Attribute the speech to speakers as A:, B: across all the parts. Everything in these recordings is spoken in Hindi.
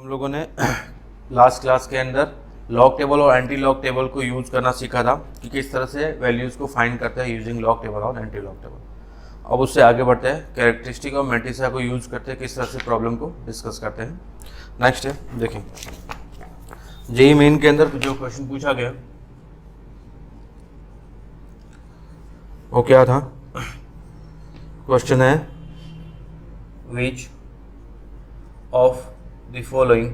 A: हम लोगों ने लास्ट क्लास के अंदर लॉग टेबल और एंटी लॉग टेबल को यूज़ करना सीखा था कि किस तरह से वैल्यूज़ को फाइंड करते हैं यूजिंग लॉग टेबल और एंटी लॉग टेबल। अब उससे आगे बढ़ते हैं, कैरेक्टरिस्टिक और मैट्रिक्स को यूज़ करते हैं, किस तरह से प्रॉब्लम को डिस्कस करते हैं। नेक्स्ट है, देखें जेईई मेन के अंदर जो क्वेश्चन पूछा गया वो क्या था। क्वेश्चन है which of the following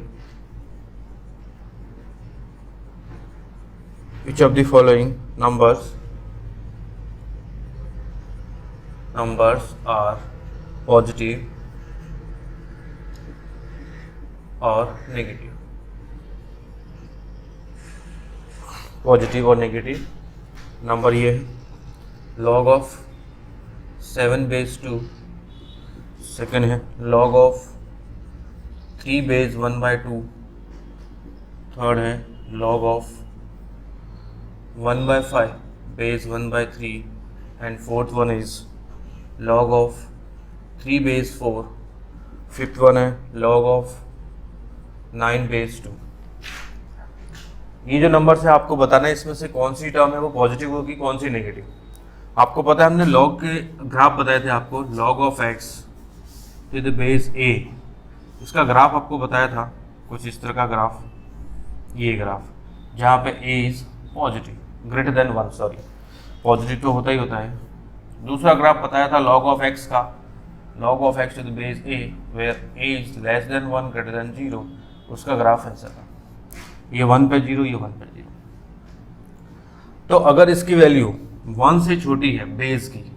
A: numbers are positive or negative? Positive और नेगेटिव नंबर ये है log of 7/2, सेकेंड है log of 3/1/2, थर्ड है log of 1/5/1/3 and fourth one is log of 3/4, fifth one है log of 9/2। ये जो नंबर से आपको बताना है इसमें से कौन सी टर्म है वो पॉजिटिव होगी, कौन सी नेगेटिव। आपको पता है हमने लॉग के ग्राफ बताए थे आपको, log of x to the base a, इसका ग्राफ आपको बताया था कुछ इस तरह का ग्राफ, ये ग्राफ जहाँ पे a is positive greater than 1, sorry positive तो होता ही होता है। दूसरा ग्राफ बताया था log of x का, log of x to the base a where a is less than 1 greater than 0, उसका ग्राफ ऐसा था, ये 1 पे 0, ये 1 पे 0। तो अगर इसकी वैल्यू 1 से छोटी है, बेस की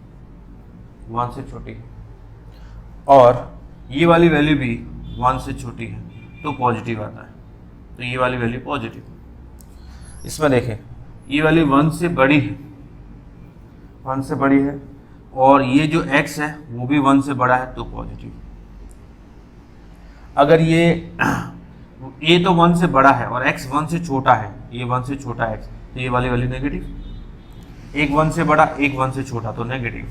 A: 1 से छोटी है और ये वाली वैल्यू भी 1 से छोटी है तो पॉजिटिव आता है, तो ये वाली वैल्यू पॉजिटिव। इसमें देखें ये वाली 1 से बड़ी है, 1 से बड़ी है और ये जो x है वो भी 1 से बड़ा है तो पॉजिटिव। अगर ये a तो 1 से बड़ा है और x 1 से छोटा है, ये 1 से छोटा है x, तो ये वाली वैल्यू नेगेटिव। एक 1 से बड़ा, एक 1 से छोटा तो नेगेटिव।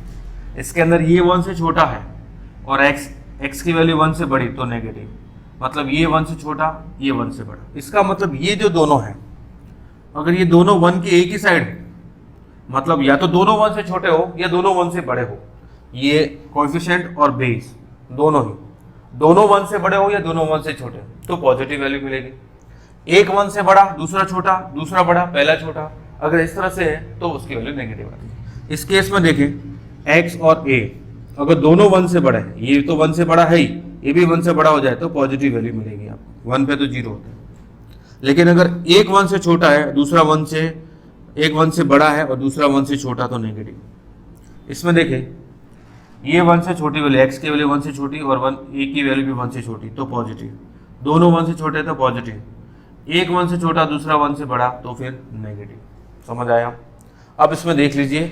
A: इसके अंदर ये 1 से छोटा है और x की वैल्यू 1 से बड़ी तो नेगेटिव, मतलब ये 1 से छोटा, ये 1 से बड़ा। इसका मतलब ये जो दोनों हैं, अगर ये दोनों 1 के एक ही साइड है, मतलब या तो दोनों 1 से छोटे हो या दोनों 1 से बड़े हो, ये कोएफिशिएंट और बेस दोनों ही, दोनों 1 से बड़े हो या दोनों 1 से छोटे तो पॉजिटिव वैल्यू मिलेगी। एक 1 से बड़ा, दूसरा छोटा, दूसरा बड़ा, पहला छोटा, अगर इस तरह से है तो उसकी वैल्यू नेगेटिव आती है। इस केस में देखें x और a अगर दोनों 1 से बड़े हैं, ये तो 1 से बड़ा है ही, ये भी 1 से बड़ा हो जाए तो पॉजिटिव वैल्यू मिलेगी आपको। 1 पे तो 0 होता है, लेकिन अगर एक 1 से छोटा है, दूसरा 1 से, एक 1 से बड़ा है और दूसरा 1 से छोटा तो नेगेटिव। इसमें देखें ये 1 से छोटी वैल्यू, x की वैल्यू 1 से छोटी और a की वैल्यू भी 1 से छोटी तो पॉजिटिव। दोनों 1 से छोटे तो पॉजिटिव, एक 1 से छोटा दूसरा 1 से बड़ा तो फिर नेगेटिव। समझ आया? अब इसमें देख लीजिए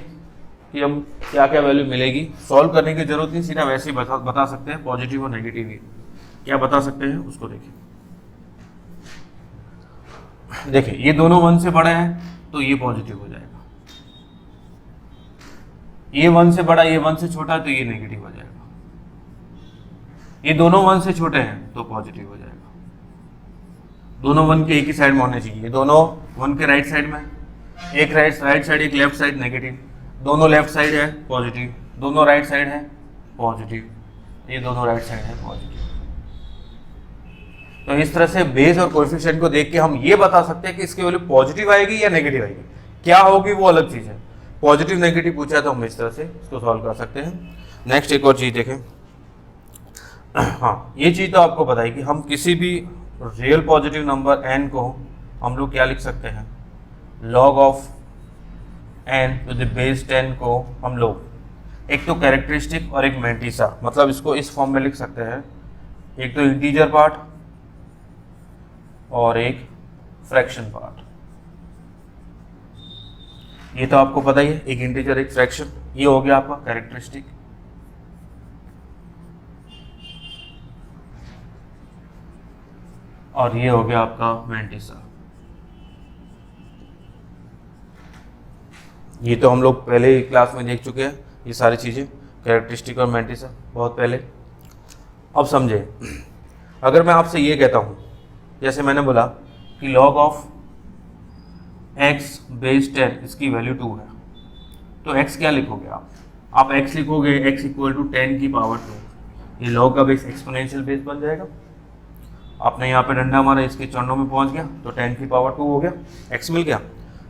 A: कि हम क्या क्या वैल्यू मिलेगी। सॉल्व करने की जरूरत नहीं, सीधा वैसे ही बता सकते हैं पॉजिटिव और नेगेटिव ही क्या बता सकते हैं उसको। देखिए ये दोनों 1 से बड़े हैं तो ये पॉजिटिव हो जाएगा, ये 1 से बड़ा, ये 1 से छोटा तो ये नेगेटिव हो जाएगा। ये दोनों 1 से छोटे हैं तो पॉजिटिव हो जाएगा। दोनों 1 के एक ही साइड में होने चाहिए, दोनों 1 के राइट साइड में, एक राइट साइड एक लेफ्ट साइड नेगेटिव, दोनों लेफ्ट साइड है पॉजिटिव, दोनों राइट साइड है पॉजिटिव, ये दोनों राइट साइड है पॉजिटिव। तो इस तरह से बेस और कोएफिशिएंट को देख के हम ये बता सकते हैं कि इसकी वैल्यू पॉजिटिव आएगी या नेगेटिव आएगी। क्या होगी वो अलग चीज है, पॉजिटिव नेगेटिव पूछा तो हम इस तरह से इसको सॉल्व कर सकते हैं। नेक्स्ट एक और चीज देखें, हाँ ये चीज तो आपको पता है कि हम किसी भी रियल पॉजिटिव नंबर n को हम लोग क्या लिख सकते हैं, log of n to the base 10 को हम लोग एक तो कैरेक्टरिस्टिक और एक मैंटिसा, मतलब इसको इस फॉर्म में लिख सकते हैं, एक तो इंटीजर पार्ट और एक फ्रैक्शन पार्ट। ये तो आपको पता ही है, एक इंटीजर एक फ्रैक्शन, ये हो गया आपका कैरेक्टरिस्टिक। और ये हो गया आपका मैंटिसा। ये तो हम लोग पहले ही क्लास में देख चुके हैं ये सारी चीज़ें, कैरेक्टरिस्टिक और मैंटिसा बहुत पहले। अब समझे, अगर मैं आपसे ये कहता हूँ जैसे मैंने बोला कि log ऑफ x बेस 10 इसकी वैल्यू 2 है, तो x क्या लिखोगे आप x लिखोगे x इक्वल टू 10 की पावर 2, ये log का बेस एक्सपोनेंशियल बेस बन जाएगा। आपने यहाँ पे डंडा मारा, इसके चरणों में पहुँच गया तो 10 की पावर 2 हो गया, x मिल गया।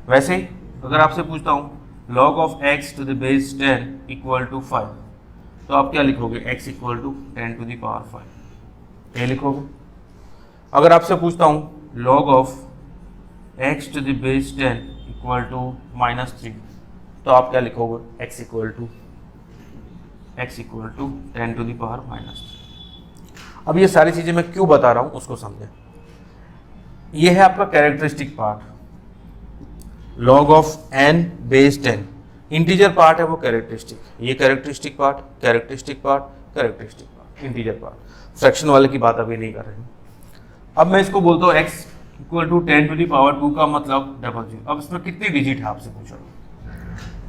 A: वैसे ही अगर आपसे पूछता हूँ log of x to the base 10 equal to 5, तो आप क्या लिखोगे x equal to 10 to the power 5, ये लिखोगे। अगर आपसे पूछता हूँ log of x to the base 10 equal to -3, तो आप क्या लिखोगे x equal to 10 to the power -3। अब ये सारी चीज़ें मैं क्यों बता रहा हूँ उसको समझें। ये है आपका characteristic part, log of n base 10, integer part है वो कैरेक्टरिस्टिक, ये characteristic part, characteristic part, characteristic part, integer part. Fraction वाले की बात अभी नहीं कर रहे हैं। अब मैं इसको बोलता हूँ x equal to 10 to the power 2 का मतलब 00। अब इसमें कितनी डिजिट है आपसे पूछो,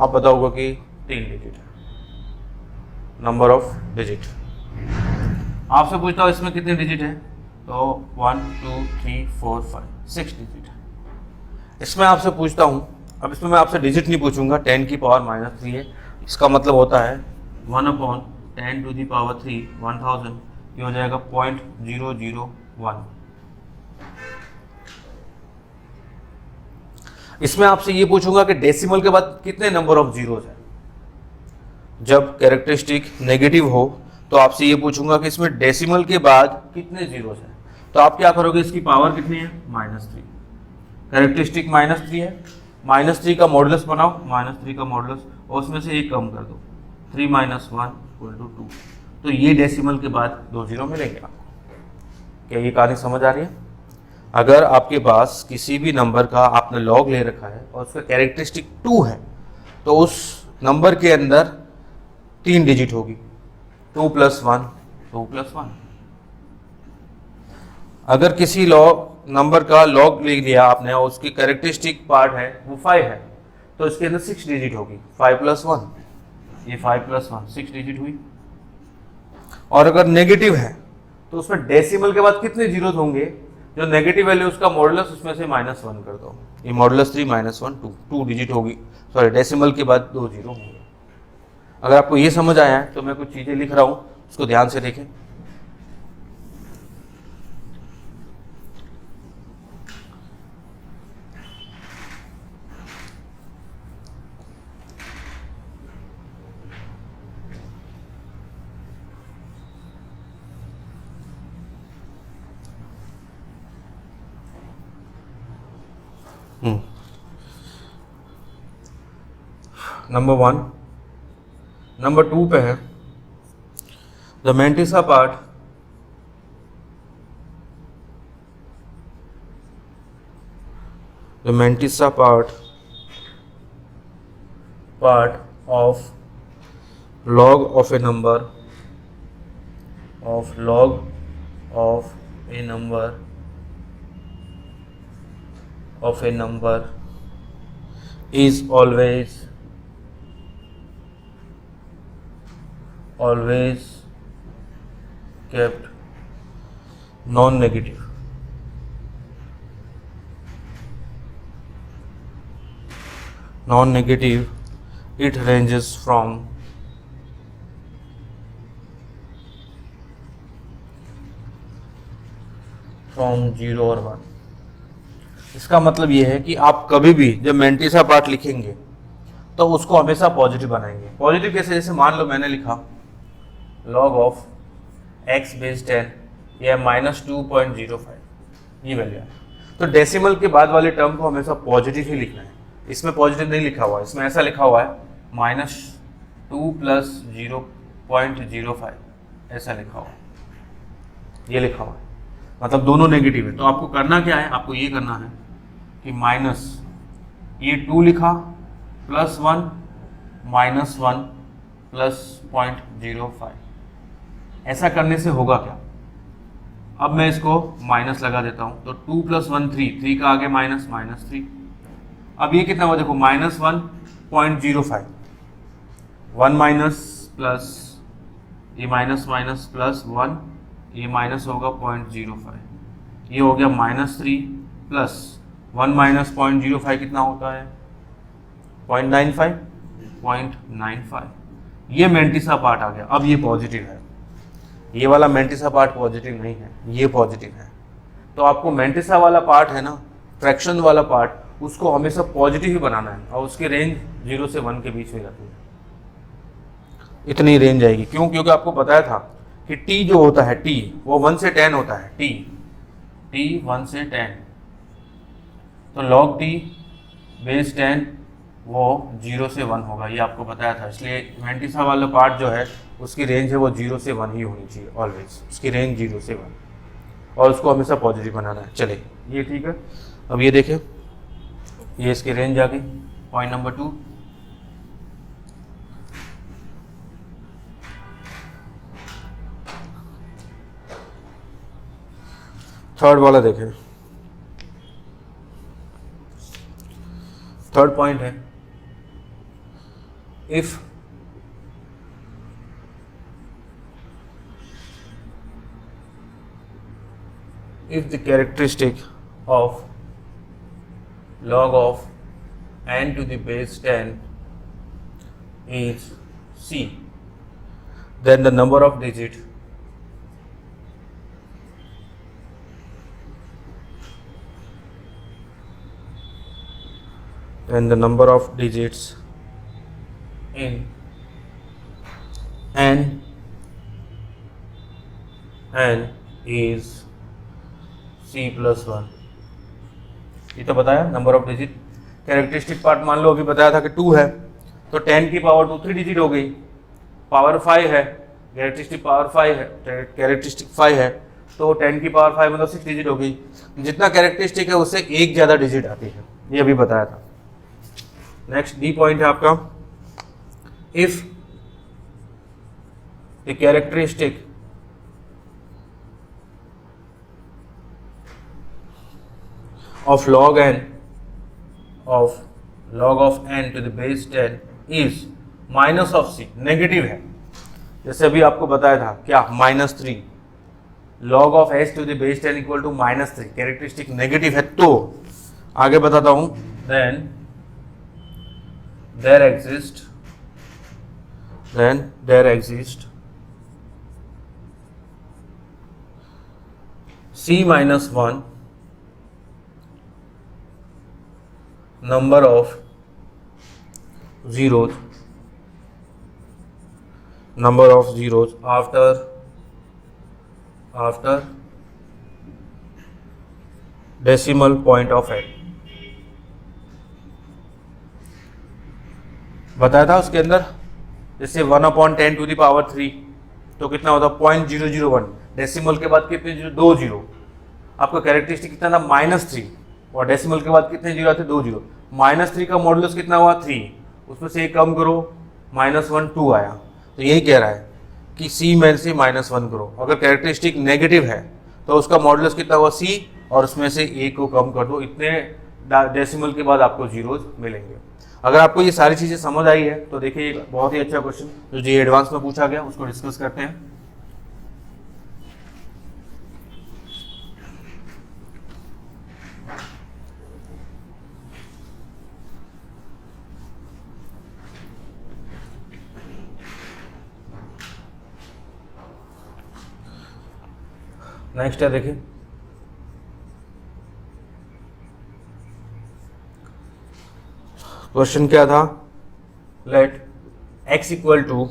A: आप बताओगे कि 3 डिजिट है, नंबर ऑफ डिजिट। आपसे पूछता हूँ इसमें कितनी डिजिट है, तो 1 2 3 4 5 6 डिजिट है। इसमें आपसे पूछता हूँ, अब इसमें मैं आपसे डिजिट नहीं पूछूंगा, 10 की पावर -3 है, इसका मतलब होता है 1/10 टू दी पावर 3 1000, ये हो जाएगा 0.001। इसमें आपसे ये पूछूंगा कि डेसिमल के बाद कितने नंबर ऑफ जीरोस हैं। जब कैरेक्टरिस्टिक नेगेटिव हो तो आपसे ये पूछूंगा कि इसमें डेसिमल के बाद कितने जीरोस हैं, तो आप क्या करोगे, इसकी पावर कितनी है -3, कैरेक्टरिस्टिक -3 है, -3 का मॉडुलस बनाओ, -3 का मॉडुलस और उसमें से एक कम कर दो, 3 - 1 = 2, तो ये डेसिमल के बाद 2 जीरो मिलेंगे आपको। क्या ये कहानी समझ आ रही है? अगर आपके पास किसी भी नंबर का आपने लॉग ले रखा है और उसका कैरेक्टरिस्टिक 2 है, तो उस नंबर के अंदर 3 डिजिट होगी, 2 + 1 2 + 1। अगर किसी नंबर का लॉग ले लिया आपने और उसकी कैरेक्टरिस्टिक पार्ट है वो 5 है, तो इसके अंदर 6 डिजिट होगी, 5 + 1, ये 5 + 1 6 डिजिट हुई। और अगर नेगेटिव है तो उसमें डेसिमल के बाद कितने जीरो होंगे, जो नेगेटिव वैल्यू उसका मॉडुलस उसमें से -1 कर दो, ये मॉडुलस 3 - 1 2 डिजिट होगी, सॉरी डेसिमल के बाद 2 जीरो होंगे। अगर आपको ये समझ आया है तो मैं कुछ चीज़ें लिख रहा हूँ, उसको ध्यान से देखें। नंबर 1, नंबर 2 पे है the mantissa part of log of a number is always kept non-negative. It ranges from 0 और 1। इसका मतलब ये है कि आप कभी भी जब मेंटिसा पार्ट लिखेंगे तो उसको हमेशा पॉजिटिव बनाएंगे। पॉजिटिव कैसे, जैसे मान लो मैंने लिखा log ऑफ x बेस 10, यह -2.05, ये वैल्यू है, तो डेसिमल के बाद वाले टर्म को हमेशा पॉजिटिव ही लिखना है। इसमें पॉजिटिव नहीं लिखा हुआ है, इसमें ऐसा लिखा हुआ है -2 + 0.05, ऐसा लिखा हुआ है, ये लिखा हुआ है, मतलब दोनों नेगेटिव है। तो आपको करना क्या है, आपको ये करना है कि माइनस ये 2 लिखा +1 -1 + 0.05, ऐसा करने से होगा क्या। अब मैं इसको माइनस लगा देता हूँ, तो 2 + 1 3 का आगे -3। अब ये कितना हुआ देखो, -1.05, 1 माइनस प्लस ये माइनस प्लस 1, ये माइनस होगा 0.05, ये हो गया -3 प्लस 1 माइनस 0.05 कितना होता है 0.95। ये मेंटिसा पार्ट आ गया। अब ये पॉजिटिव है, ये वाला मेंटिसा पार्ट पॉजिटिव नहीं है, ये पॉजिटिव है। तो आपको मेंटिसा वाला पार्ट है ना, फ्रैक्शन वाला पार्ट, उसको हमेशा पॉजिटिव ही बनाना है और उसकी रेंज 0 से 1 के बीच में रहती है। इतनी रेंज आएगी। क्यों? क्योंकि आपको बताया था कि t जो होता है t वो 1 से 10 होता है। t 1 से 10, तो log t बेस 10 वो 0 से 1 होगा, ये आपको बताया था। इसलिए मेंटिसा वाला पार्ट जो है उसकी रेंज है वो 0 से 1 ही होनी चाहिए ऑलवेज, उसकी रेंज 0 से 1, और उसको हमेशा पॉजिटिव बनाना है। चले ये ठीक है। अब ये देखें, ये इसकी रेंज आ गई। पॉइंट नंबर 2, थर्ड वाला देखें। थर्ड पॉइंट है, if the characteristic of log of n to the base 10 is c, then the number of digits in n is c plus 1। ये तो बताया number of digit. Characteristic part मान लो अभी बताया था कि 2 है, तो 10 की पावर 2 3 डिजिट हो गई। पावर 5 है, कैरेक्टरिस्टिक पावर 5 है, कैरेक्टरिस्टिक 5 है, तो 10 की पावर 5 मतलब 6 डिजिट हो गई। जितना कैरेक्टरिस्टिक है उससे एक ज़्यादा डिजिट आती है, ये अभी बताया था। नेक्स्ट डी पॉइंट है आपका, if the characteristic of log n of n to the base 10 is minus of c, negative है। जैसे अभी आपको बताया था क्या, -3 log of s to the base 10 equal to -3, characteristic negative है। तो आगे बताता हूं, then there exist c minus 1 number of zeros after decimal point of n। बताया था उसके अंदर, जैसे 1/10 टू द पावर 3 तो कितना होता, 0.001। डेसिमल के बाद कितने जीरो, 2 जीरो। आपका कैरेक्टरिस्टिक कितना था, -3, और डेसिमल के बाद कितने जीरो आते, 2 जीरो। -3 का मॉडुलस कितना हुआ, 3, उसमें से एक कम करो, -1 2 आया। तो यही कह रहा है कि c में से -1 करो। अगर कैरेक्टरिस्टिक नेगेटिव है तो उसका मॉडुलस कितना हुआ, c, और उसमें से एक को कम कर दो, इतने डेसिमल के बाद आपको जीरोज मिलेंगे। अगर आपको ये सारी चीज़ें समझ आई है तो देखिए एक बहुत ही अच्छा क्वेश्चन जो जी एडवांस में पूछा गया उसको डिस्कस करते हैं। नेक्स्ट है, देखिए क्वेश्चन क्या था, let x equal to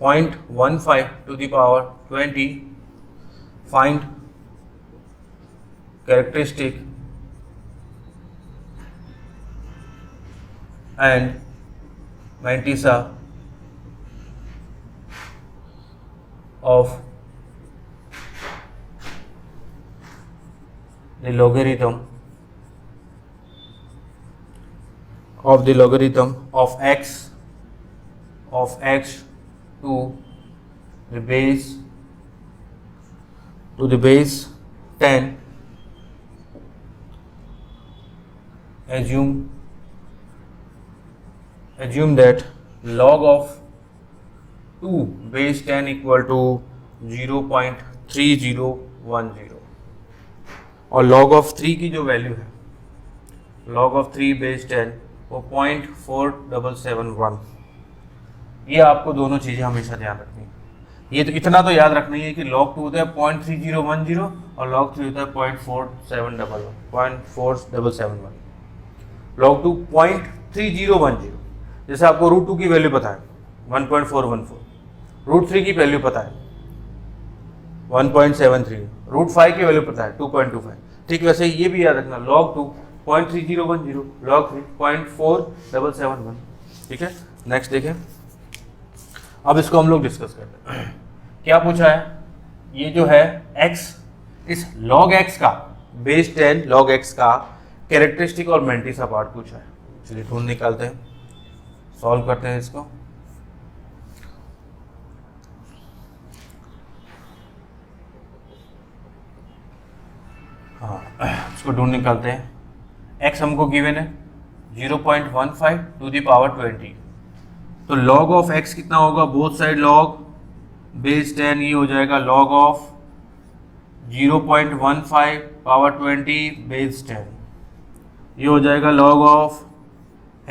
A: 0.15 to the power 20 find characteristic and mantissa of the logarithm of x to the base 10, assume that log of 2 base 10 equal to 0.3010। और log ऑफ 3 की जो वैल्यू है, log ऑफ 3 बेस 10 वो 0.4771। ये आपको दोनों चीज़ें हमेशा ध्यान रखनी है। ये तो इतना तो याद रखना ही है कि log 2 होता है 0.3010 और log 3 होता है 0.4771। log 2 0.3010, जैसे आपको रूट 2 की वैल्यू पता है 1.414, रूट 3 की वैल्यू पता है 1.73, रूट 5 की वैल्यू पता है 2.25। ठीक वैसे ये भी याद रखना, log 2 0.3010, log 3 0.4771। ठीक है, नेक्स्ट देखें। अब इसको हम लोग डिस्कस करते हैं। क्या पूछा है, ये जो है x, इस log x का बेस 10 log x का कैरेक्टरिस्टिक और मैंटिसा पार्ट पूछा है। चलिए ढूंढ निकालते हैं, सॉल्व करते हैं इसको। हाँ, इसको ढूंढ निकालते हैं। x हमको गिवन है 0.15 टू द पावर 20, तो log ऑफ x कितना होगा, बोथ साइड log बेस 10, ये हो जाएगा log ऑफ 0.15 पावर 20 बेस 10, ये हो जाएगा log of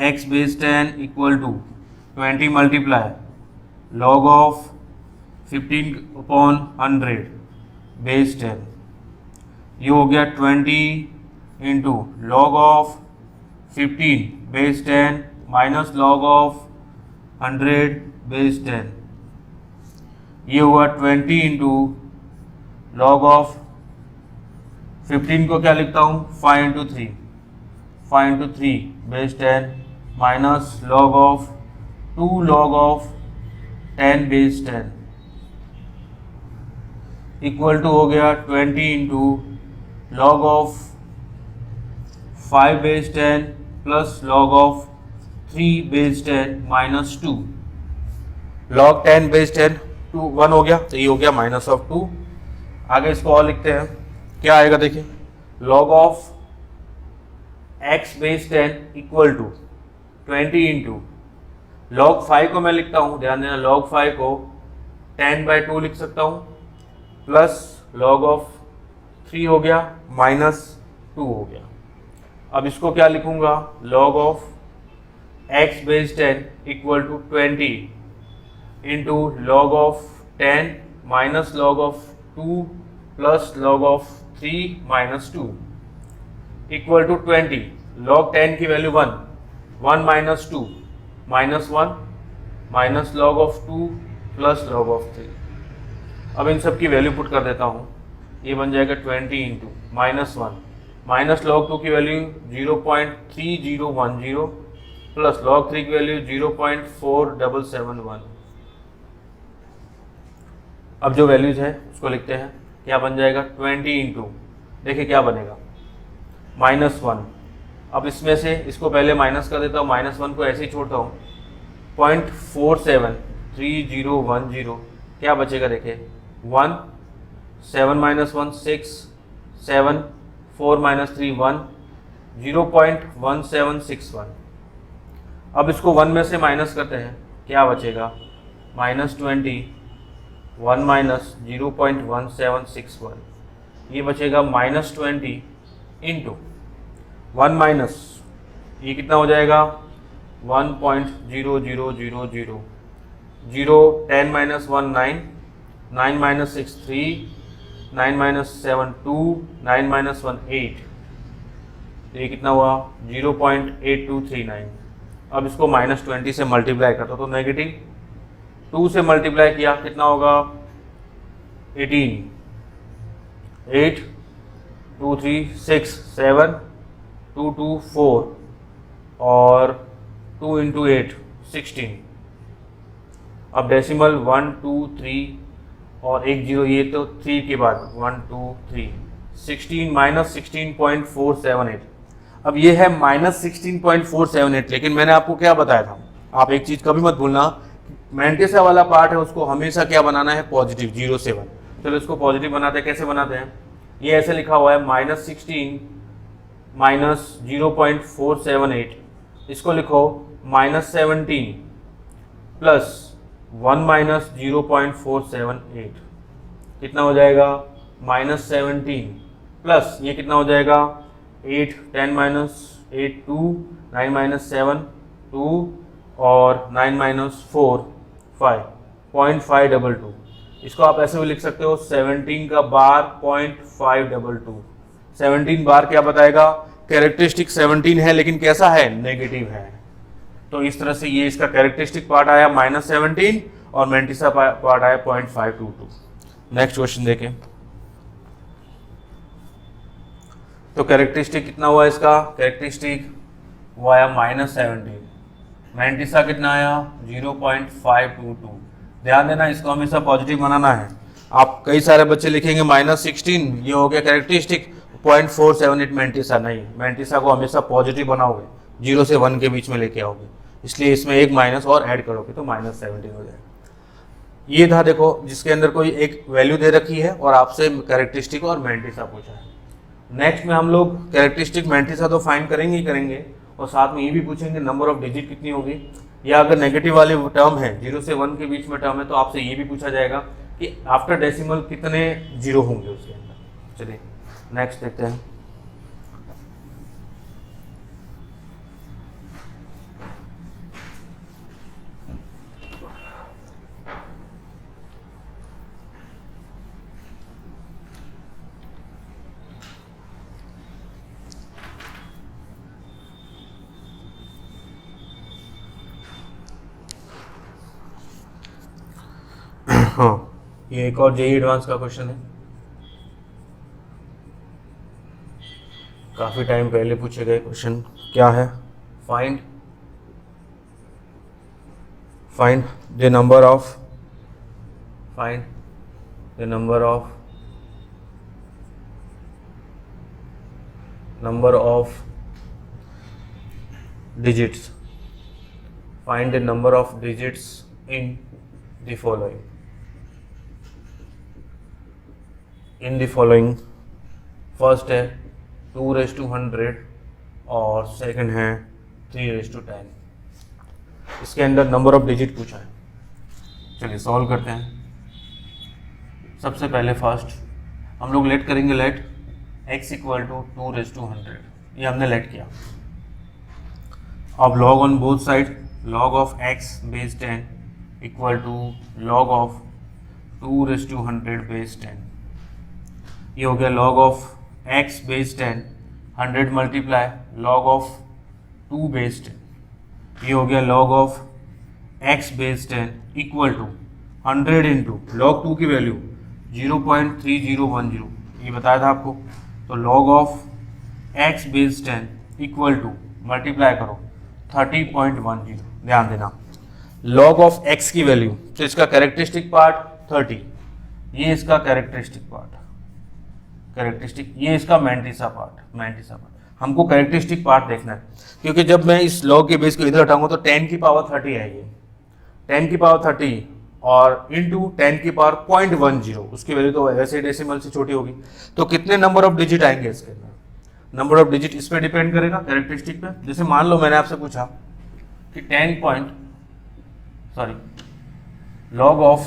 A: x base 10 equal to 20 multiply log of 15/100 base 10, ये हो गया 20 into log of 15 base 10 minus log of 100 base 10, ये हुआ 20 इंटू log ऑफ 15 को क्या लिखता हूँ 5 into 3 base 10 minus log of 2 log of 10 base 10 equal to हो गया 20 into log of 5 base 10 plus log of 3 base 10 minus 2, log 10 base 10 2 1 हो गया, तो ये हो गया माइनस ऑफ 2। आगे इसको और लिखते हैं, क्या आएगा देखिए, log of x base 10 equal to 20 into log 5 को मैं लिखता हूँ, ध्यान देना log 5 को 10/2 लिख सकता हूँ, प्लस log ऑफ 3 हो गया माइनस 2 हो गया। अब इसको क्या लिखूंगा, log of x base 10 equal to 20 into log of 10 minus log of 2 plus log of 3 minus 2 equal to 20, log 10 की value 1 minus 2 minus 1 minus log of 2 plus log of 3। अब इन सब की वैल्यू पुट कर देता हूँ, ये बन जाएगा 20 इंटू माइनस 1 माइनस log 2 की वैल्यू 0.3010 प्लस log 3 की वैल्यू 0.4771। अब जो वैल्यूज है उसको लिखते हैं, क्या बन जाएगा 20 इंटू, देखिए क्या बनेगा माइनस 1। अब इसमें से इसको पहले माइनस कर देता हूँ, माइनस 1 को ऐसे ही छोड़ता हूँ, 0.473010, क्या बचेगा देखिए 1, 7 माइनस 1 6, 7, 4 माइनस 3 1, 0.1761। अब इसको 1 में से माइनस करते हैं, क्या बचेगा माइनस 20, 1 माइनस 0.1761, ये बचेगा माइनस 20 इंटू 1 माइनस, ये कितना हो जाएगा 1.0000, 0 10 माइनस 1 9, 9 माइनस 6 3, 9 माइनस 7 2, 9 माइनस 1 8, ये कितना हुआ 0.8239। अब इसको माइनस 20 से मल्टीप्लाई करता तो नेगेटिव 2 से मल्टीप्लाई किया कितना होगा 18, 8 2 3 6 7 2 2 4 और 2 इंटू 8 16। अब डेसिमल 1 2 3 और एक जीरो, ये तो 3 के बाद 1 2 3 16 माइनस 16.478। अब ये है माइनस 16.478, लेकिन मैंने आपको क्या बताया था, आप एक चीज़ कभी मत भूलना, मैंटिसा वाला पार्ट है उसको हमेशा क्या बनाना है पॉजिटिव 0 से 1। चलो इसको पॉजिटिव बनाते हैं, कैसे बनाते हैं, ये ऐसे लिखा हुआ है माइनस 16 माइनस 0.478, इसको लिखो माइनस 17 प्लस 1 माइनस 0.478, कितना हो जाएगा माइनस 17 प्लस ये कितना हो जाएगा 8 10 माइनस 8 2 9 माइनस 7 2 और 9 माइनस 4 5 0.522। इसको आप ऐसे भी लिख सकते हो 17 का बार 0.522। 17 बार क्या बताएगा, कैरेक्टरिस्टिक 17 है लेकिन कैसा है, नेगेटिव है। तो इस तरह से ये इसका कैरेक्टरिस्टिक पार्ट आया -17 और मैंटिसा पार्ट आया 0.522। नेक्स्ट क्वेश्चन देखें। तो कैरेक्टरिस्टिक कितना हुआ इसका, कैरेक्टरिस्टिक वो आया -17, मैंटिसा कितना आया 0.522। ध्यान देना इसको हमेशा पॉजिटिव बनाना है। आप कई सारे बच्चे लिखेंगे -16, ये हो गया कैरेक्टरिस्टिक, 0.478 मैंटिसा, नहीं, मैंटिसा को हमेशा पॉजिटिव बनाओगे, 0 से 1 के बीच में लेके आओगे, इसलिए इसमें एक माइनस और ऐड करोगे तो -17 हो जाएगा। ये था देखो जिसके अंदर कोई एक वैल्यू दे रखी है और आपसे कैरेक्टरिस्टिक और मैंटिसा पूछा है। नेक्स्ट में हम लोग कैरेक्टरिस्टिक मैंटिसा तो फाइंड करेंगे ही करेंगे और साथ में ये भी पूछेंगे नंबर ऑफ डिजिट कितनी होगी, या अगर नेगेटिव वाले टर्म है 0 से 1 के बीच में टर्म है तो आपसे ये भी पूछा जाएगा कि आफ्टर डेसिमल कितने जीरो होंगे उसके अंदर। चलिए नेक्स्ट देखते हैं। हाँ, ये एक और जेईई एडवांस का क्वेश्चन है, काफी टाइम पहले पूछे गए क्वेश्चन। क्या है, find the number of digits, find the number of digits in the following। First है 2/100 और सेकंड है 3/10। इसके अंदर नंबर ऑफ डिजिट पूछा है। चलिए सॉल्व करते हैं। सबसे पहले फर्स्ट हम लोग लेट करेंगे, लेट x इक्वल टू 2/100, ये हमने लेट किया। अब log on both side, log of x base 10 equal to log of 2/100 base 10। ये हो गया log of x base 10, 100 multiply log of 2 base 10। ये हो गया log of x base 10 equal to 100 into log 2 की वैल्यू 0.3010, ये बताया था आपको। तो log of x base 10 equal to multiply करो 30.10। ध्यान देना लॉग ऑफ x की वैल्यू, तो इसका कैरेक्टरिस्टिक पार्ट 30, ये इसका कैरेक्टरिस्टिक पार्ट, ये इसका मैंटिसा पार्ट। हमको कैरेक्टरिस्टिक पार्ट देखना है, क्योंकि जब मैं इस लॉग के बेस को इधर हटाऊंगा तो 10 की पावर 30 है, ये 10 की पावर 30 और इंटू 10 की पावर 0.10, उसकी वैल्यू तो वैसे डेसिमल से छोटी होगी। तो कितने नंबर ऑफ डिजिट आएंगे इसके अंदर, नंबर ऑफ डिजिट इस पर डिपेंड करेगा कैरेक्टरिस्टिक पे। जैसे मान लो मैंने आपसे पूछा कि log of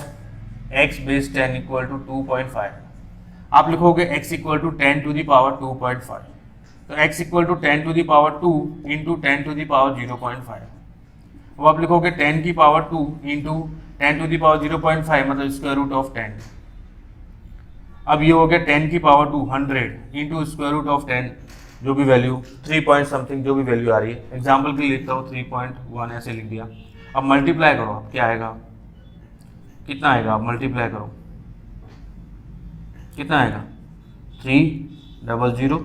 A: x base 10 equal to 2.5, आप लिखोगे x equal to 10 to the power 2.5, तो x equal to 10 to the power 2 into 10 to the power 0.5। अब आप लिखोगे 10 की power 2 into 10 to the power 0.5, मतलब स्क्वायर रूट ऑफ 10। अब ये हो गया 10 की power 2 100 into square root of 10, जो भी वैल्यू 3 पॉइंट समथिंग जो भी वैल्यू आ रही है, एग्जाम्पल के लिए लिखता हूँ 3.1 ऐसे लिख दिया। अब मल्टीप्लाई करो, अब क्या आएगा, कितना आएगा, अब मल्टीप्लाई करो कितना आएगा 300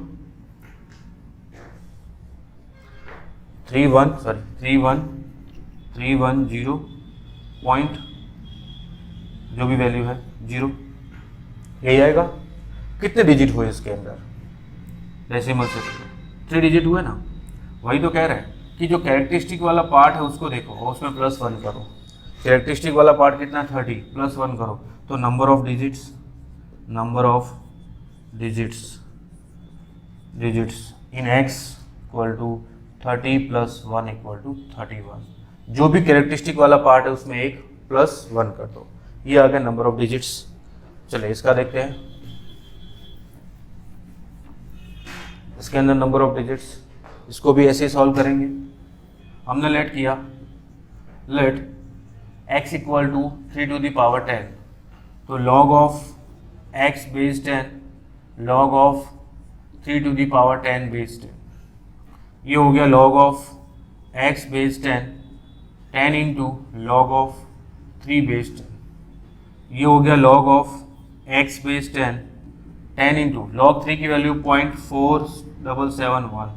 A: 310 पॉइंट जो भी वैल्यू है 0, यही आएगा। कितने डिजिट हुए इसके अंदर, डेसिमल से 3 डिजिट हुए ना। वही तो कह रहे हैं कि जो कैरेक्टरिस्टिक वाला पार्ट है उसको देखो और उसमें +1 करो। कैरेक्टरिस्टिक वाला पार्ट कितना 30, +1 करो तो number of digits in x equal to 30 + 1 equal to 31। जो भी कैरेक्टरिस्टिक वाला पार्ट है उसमें एक +1 कर दो, ये आ गया नंबर ऑफ डिजिट्स। चलिए इसका देखते हैं। इसके अंदर नंबर ऑफ डिजिट्स, इसको भी ऐसे सॉल्व करेंगे। हमने लेट किया, let x equal to 3 to the power 10, तो log of x base 10 log of 3 to the power 10 base 10, ये हो गया log of x base 10 10 into log of 3 base 10, ये हो गया log of x base 10 10 into log 3 की वैल्यू 0.4771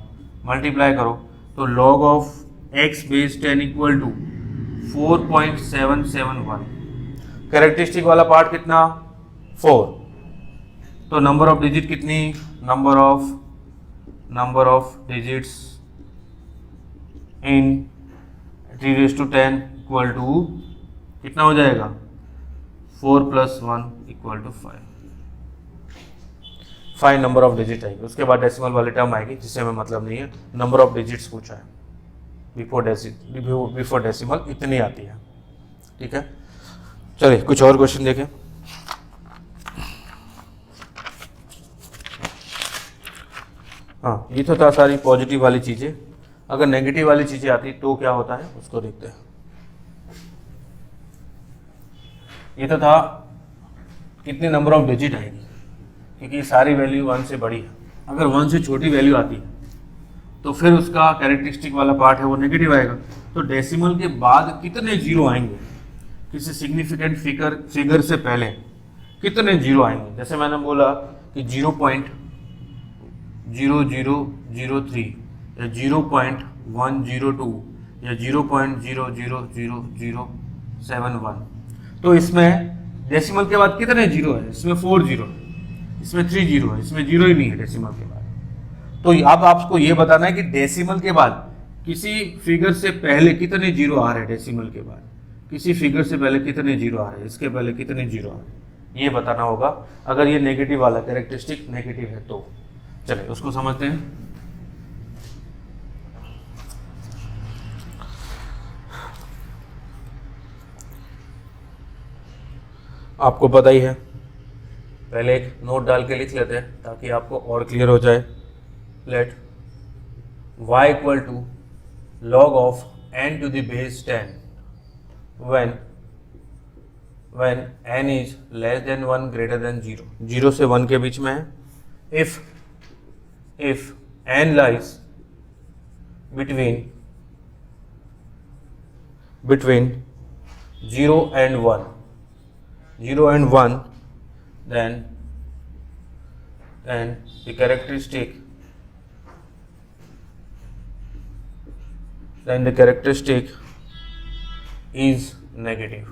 A: मल्टीप्लाई करो तो log of x base 10 equal to 4.771। Characteristic वाला पार्ट कितना 4, तो नंबर ऑफ डिजिट कितनी, number of digits in 3⁻10 equal to कितना हो जाएगा 4 + 1 equal to 5। 5 number of digit आएगी, उसके बाद डेसिमल वाली टर्म आएगी जिससे हमें मतलब नहीं है। नंबर ऑफ डिजिट्स पूछा है, बिफोर डेसिमल इतनी आती है। ठीक है, चलिए कुछ और क्वेश्चन देखें। हाँ, ये तो था सारी पॉजिटिव वाली चीज़ें। अगर नेगेटिव वाली चीज़ें आती तो क्या होता है उसको देखते हैं। ये तो था कितने नंबर ऑफ डिजिट आएगी, क्योंकि सारी वैल्यू 1 से बड़ी है। अगर 1 से छोटी वैल्यू आती है तो फिर उसका कैरेक्टरिस्टिक वाला पार्ट है वो नेगेटिव आएगा। तो डेसिमल के बाद कितने जीरो आएंगे, किसी सिग्निफिकेंट फिगर से पहले कितने जीरो आएंगे। जैसे मैंने बोला कि 0.0003 या 0.102 या 0.000071, तो इसमें डेसिमल के बाद कितने जीरो है, इसमें 4 जीरो है, इसमें 3 जीरो है, इसमें जीरो ही नहीं है डेसिमल के बाद। तो अब आपको ये बताना है कि डेसिमल के बाद किसी फिगर से पहले कितने जीरो आ रहे हैं, डेसिमल के बाद किसी फिगर से पहले कितने जीरो आ रहे हैं, इसके पहले कितने जीरो आ रहे हैं, ये बताना होगा। अगर ये नेगेटिव वाला कैरेक्टरिस्टिक नेगेटिव है तो चलिए उसको समझते हैं। आपको पता ही है, पहले एक नोट डाल के लिख लेते हैं ताकि आपको और क्लियर हो जाए। Let y equal to log of n to the base 10 when n is less than 1 greater than 0, 0 से 1 के बीच में है। if n lies between 0 and 1, then the characteristic is negative।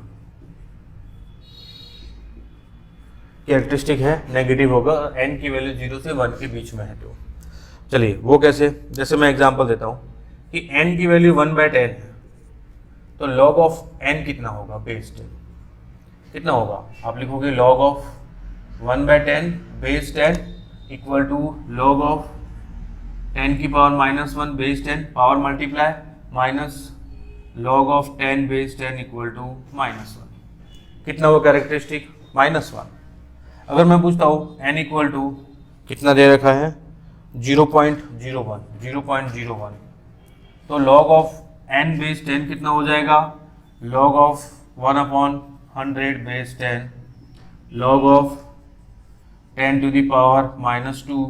A: Characteristic है नेगेटिव होगा, n की वैल्यू 0 से 1 के बीच में है। तो चलिए वो कैसे, जैसे मैं एग्जांपल देता हूँ कि n की वैल्यू 1/10 है, तो log ऑफ n कितना होगा, बेस 10 कितना होगा, आप लिखोगे log of 1/10 base 10 equal to log of 10 की power -1 base 10 power multiply minus log of 10 base 10 equal to -1, कितना वो कैरेक्टरिस्टिक -1। अगर मैं पूछता हूँ n इक्वल टू कितना दे रखा है 0.01, तो log ऑफ n बेस 10 कितना हो जाएगा, log of 1/100 base 10 log of 10 to the power -2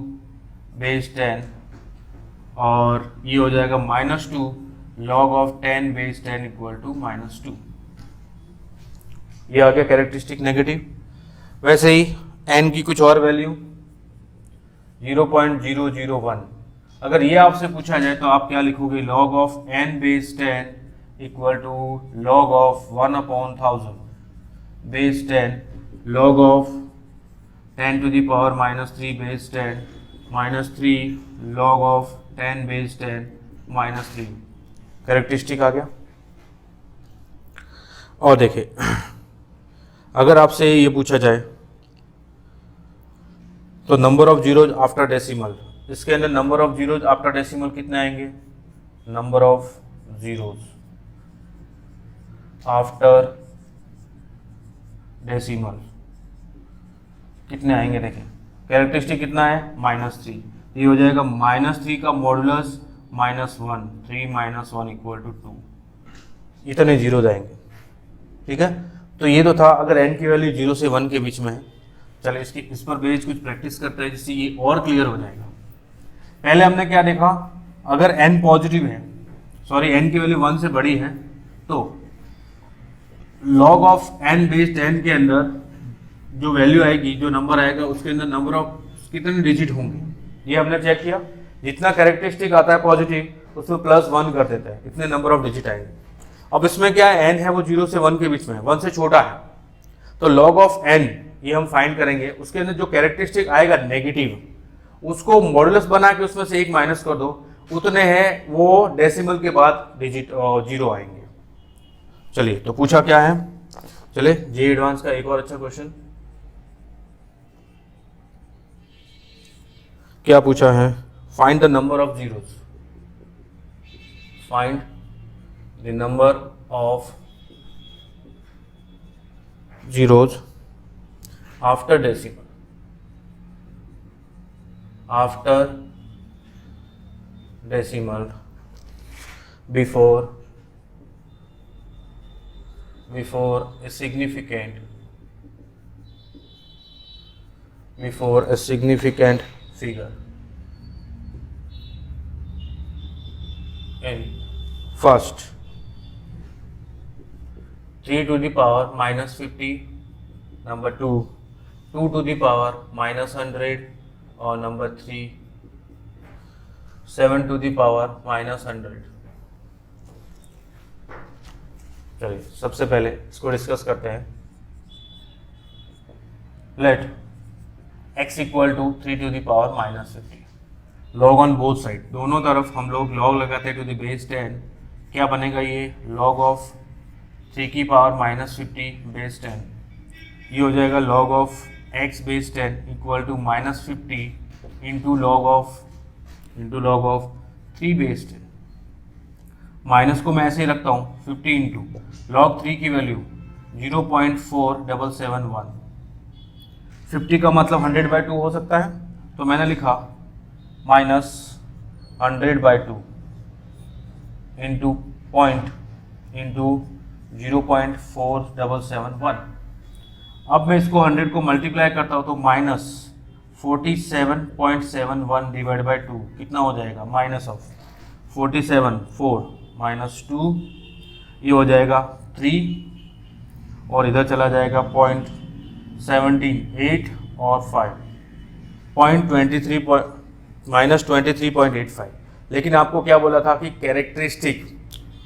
A: base 10, और ये हो जाएगा -2 log of 10 base 10 equal to -2। ये आ गया कैरेक्टरिस्टिक नेगेटिव। वैसे ही n की कुछ और वैल्यू 0.001, अगर ये आपसे पूछा जाए तो आप क्या लिखोगे, log of n base 10 equal to log of 1/1000 base 10 log of 10 to the power -3 base 10 -3 log of 10 base 10 -3, characteristic आ गया। और देखिए अगर आपसे ये पूछा जाए तो number of zeros after decimal, इसके अंदर number of zeros after decimal कितने आएंगे, number of zeros after decimal कितने आएंगे, देखें कैरेक्टरिस्टिक कितना है -3, ये हो जाएगा -3 का मॉडुलस -1, 3 - 1 = 2, इतने जीरो जाएंगे। ठीक है, तो ये तो था अगर n की वैल्यू 0 से 1 के बीच में है। चलो इस पर बेस कुछ प्रैक्टिस करते हैं जिससे ये और क्लियर हो जाएगा। पहले हमने क्या देखा, अगर n पॉजिटिव है, सॉरी n की वैल्यू 1 से बड़ी है, तो log of n based n के अंदर जो वैल्यू आएगी, जो नंबर आएगा, उसके अंदर नंबर ऑफ कितने डिजिट होंगे, ये हमने चेक किया। जितना कैरेक्टरिस्टिक आता है पॉजिटिव उसमें +1 कर देता है, इतने नंबर ऑफ डिजिट आएंगे। अब इसमें क्या है, n है वो 0 से 1 के बीच में है, 1 से छोटा है, तो log ऑफ n ये हम फाइंड करेंगे। उसके अंदर जो कैरेक्टरिस्टिक आएगा नेगेटिव, उसको मॉडुलस बना के उसमें से 1 माइनस कर दो, उतने हैं वो डेसिमल के बाद डिजिट जीरो आएंगे। चलिए, तो पूछा क्या है, चले जे एडवांस का एक और अच्छा क्वेश्चन क्या पूछा है, find the number of zeros, find the number of zeros after decimal, after decimal before a significant figure in first 3 to the power -50, number 2 2 to the power -100, और number 3 7 to the power -100। चलिए सबसे पहले इसको डिस्कस करते हैं। Let x = 3 to the power -50, log on both side, दोनों तरफ हम लोग लॉग लगाते हैं टू द बेस 10, क्या बनेगा ये लॉग ऑफ 3 की पावर -50 बेस 10, ये हो जाएगा log of x base 10 = -50 into log of 3 base 10। Minus को मैं ऐसे ही रखता हूँ 50 इंटू लॉग 3 की वैल्यू 0.4771, 50 का मतलब 100/2 हो सकता है, तो मैंने लिखा -100/2 इंटू पॉइंट इंटू 0.4771। अब मैं इसको 100 को मल्टीप्लाई करता हूँ तो -47.71 डिवाइड बाई 2 कितना हो जाएगा, -47 4 -2, ये हो जाएगा 3, और इधर चला जाएगा 0.78 और 5 -23.85। लेकिन आपको क्या बोला था कि कैरेक्टरिस्टिक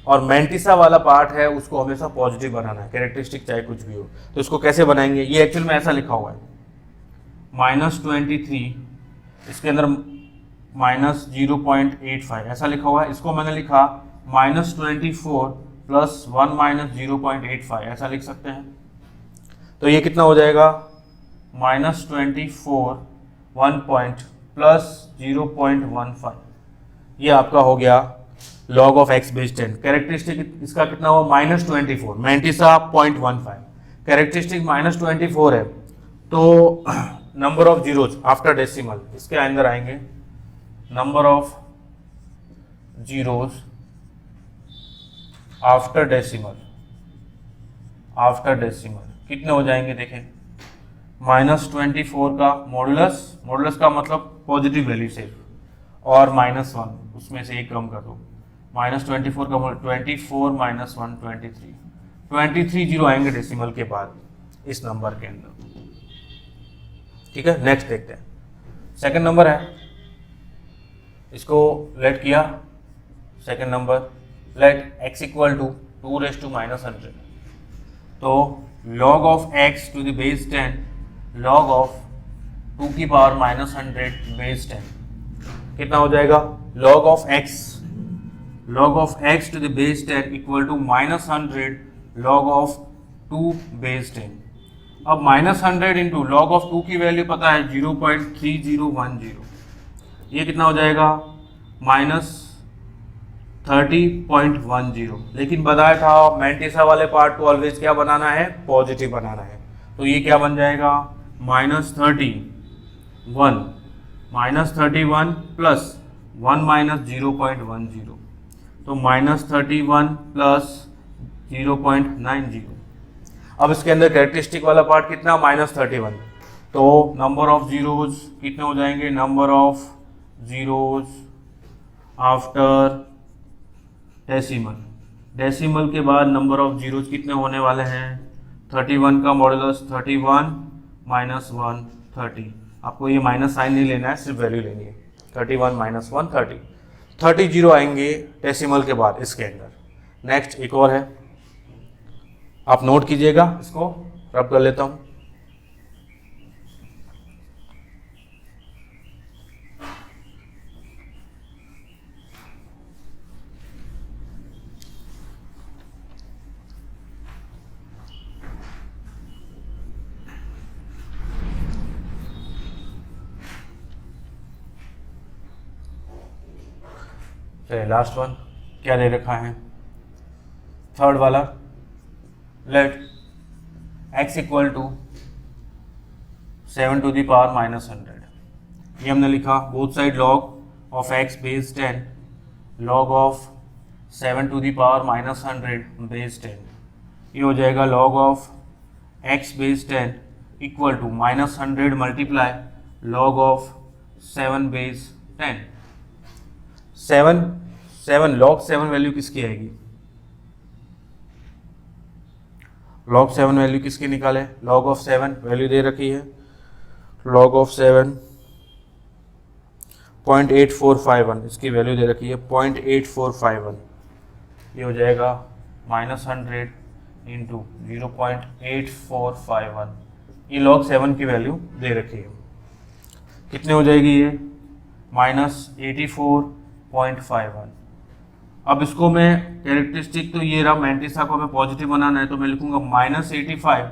A: और मैंटिसा वाला पार्ट है उसको हमेशा पॉजिटिव बनाना है, कैरेक्टरिस्टिक चाहे कुछ भी हो। तो इसको कैसे बनाएंगे, ये एक्चुअल में ऐसा लिखा हुआ है -23, इसके अंदर -0.85 ऐसा लिखा हुआ है, इसको मैंने लिखा -24 + 1 - 0.85 ऐसा लिख सकते हैं। तो ये कितना हो जाएगा -24 1 पॉइंट + 0.15, ये आपका हो गया log of x base 10। Characteristic इसका कितना हुआ -24, मैंटिसा 0.15, कैरेक्टरिस्टिक -24 है, तो number of zeros after decimal इसके अंदर आएंगे, number of zeros after decimal कितने हो जाएंगे, देखें -24 का मॉडुलस का मतलब पॉजिटिव वैल्यू सिर्फ, और -1 उसमें से एक कम कर दो, -24 का 24 - 1 23 जीरो आएंगे डेसिमल के बाद इस नंबर के अंदर। ठीक है, नेक्स्ट देखते हैं। सेकंड नंबर है, इसको लेट किया, सेकंड नंबर लेट x = 2 - -100, तो log of x to the base 10 log of 2 की पावर -100 बेस 10 कितना हो जाएगा, log of x to the base 10 = -100 log of 2 base 10। अब -100 इंटू लॉग ऑफ 2 की वैल्यू पता है 0.3010, ये कितना हो जाएगा -30.10। लेकिन बताया था मैंटिसा वाले पार्ट को ऑलवेज क्या बनाना है, पॉजिटिव बनाना है, तो ये क्या बन जाएगा -31 -31 प्लस 1 माइनस 0.10, तो -31 प्लस 0.90। अब इसके अंदर कैरेक्टरिस्टिक वाला पार्ट कितना, -31, तो नंबर ऑफ जीरोज कितने हो जाएंगे, number of zeros after decimal, decimal के बाद नंबर ऑफ जीरोज कितने होने वाले हैं, 31 का मॉडुलस 31 माइनस 1 30। आपको ये माइनस साइन नहीं लेना है, सिर्फ वैल्यू लेनी है, 31 माइनस 1 30 जीरो आएंगे डेसिमल के बाद इसके अंदर। नेक्स्ट एक और है, आप नोट कीजिएगा, इसको रब कर लेता हूं। चलिए लास्ट वन क्या दे रखा है, थर्ड वाला, let x equal to 7 to the power minus 100। ये हमने लिखा both side log of x base 10, log of 7 to the power minus 100 base 10, ये हो जाएगा log of x base 10 equal to minus 100 multiply log of 7 base 10। 7 log 7 value किसकी आएगी, लॉग 7 वैल्यू किसकी निकाले, लॉग ऑफ 7 वैल्यू दे रखी है, लॉग ऑफ 7 0.8451, इसकी वैल्यू दे रखी है 0.8451, ये हो जाएगा -100 इंटू 0.8451, ये लॉग 7 की वैल्यू दे रखी है, कितने हो जाएगी ये -84.51। अब इसको मैं कैरेक्टरिस्टिक, तो ये रहा मैंटिसा को हमें पॉजिटिव बनाना है, तो मैं लिखूंगा -85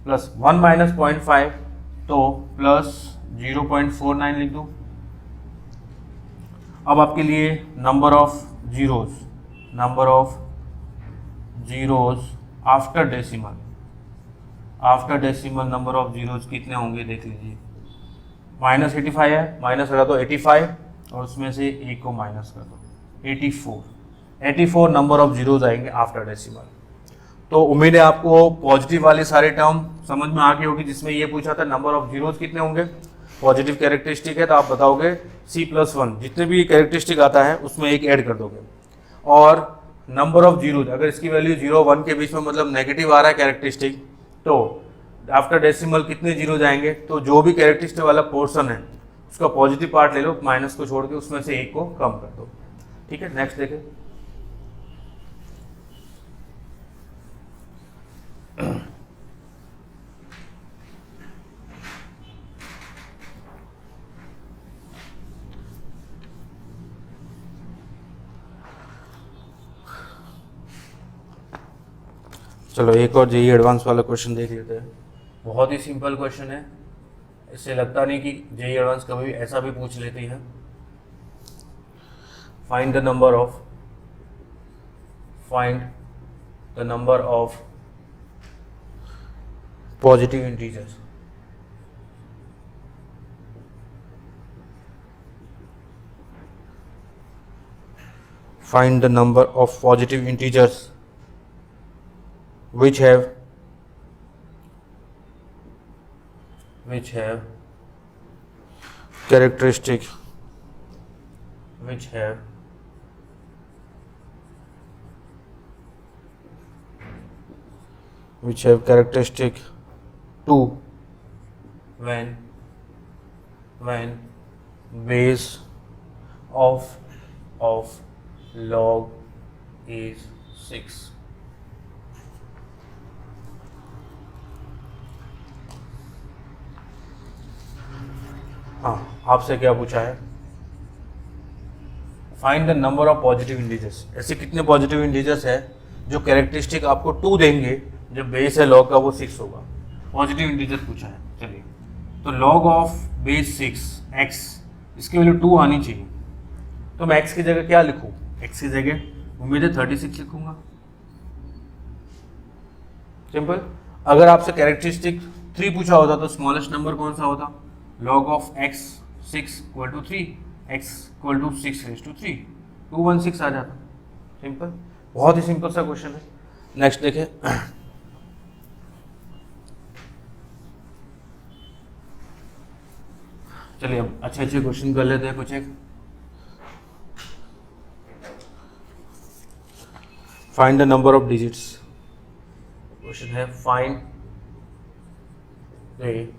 A: प्लस 1 माइनस 0.5, तो प्लस 0.49 लिख दूँ। अब आपके लिए number of zeros after decimal number of zeros कितने होंगे देख लीजिए, -85 है, माइनस लगा तो 85 और उसमें से एक को माइनस कर दो, 84 नंबर ऑफ जीरोज आएंगे आफ्टर डेसिमल। तो उम्मीद है आपको पॉजिटिव वाले सारे टर्म समझ में आ गए होगी, जिसमें ये पूछा था नंबर ऑफ जीरोज कितने होंगे, पॉजिटिव कैरेक्टरिस्टिक है तो आप बताओगे C+1, जितने भी कैरेक्टरिस्टिक आता है उसमें एक ऐड कर दोगे, और नंबर ऑफ जीरोज अगर इसकी वैल्यू 0 1 के बीच में मतलब नेगेटिव आ रहा है कैरेक्टरिस्टिक, तो आफ्टर डेसिमल कितने जीरोज आएंगे, तो जो भी कैरेक्टरिस्टिक वाला पोर्शन है उसका पॉजिटिव पार्ट ले लो, माइनस को छोड़ के उसमें से एक को कम कर दो। ठीक है, नेक्स्ट देखें। चलो एक और जेईई एडवांस वाला क्वेश्चन देख लेते हैं। बहुत ही सिंपल क्वेश्चन है, इससे लगता नहीं कि जेईई एडवांस कभी भी ऐसा भी पूछ लेती है। Find the number of positive integers. Find the number of positive integers which have characteristic which have characteristic 2 when base of log is 6। हाँ, आपसे क्या पूछा है, find the number of positive integers. ऐसे कितने पॉजिटिव इंटीजर्स है जो कैरेक्टरिस्टिक आपको 2 देंगे, जब बेस है लॉग का वो 6 होगा। पॉजिटिव इंटीजर पूछा है। चलिए, तो लॉग ऑफ बेस 6 x, इसकी वैल्यू 2 आनी चाहिए, तो मैं x की जगह क्या लिखूँ, x की जगह उम्मीद है 36 लिखूंगा। सिंपल। अगर आपसे कैरेक्टरिस्टिक 3 पूछा होता तो स्मॉलेस्ट नंबर कौन सा होता, log of x 6 equal to 3, x equal to 6 raise to 3, 216 आ जाता। सिंपल, बहुत ही सिंपल सा क्वेश्चन है। नेक्स्ट देखें, चलिए अब अच्छे अच्छे क्वेश्चन कर लेते हैं कुछ एक। Find the number of digits. Question है find the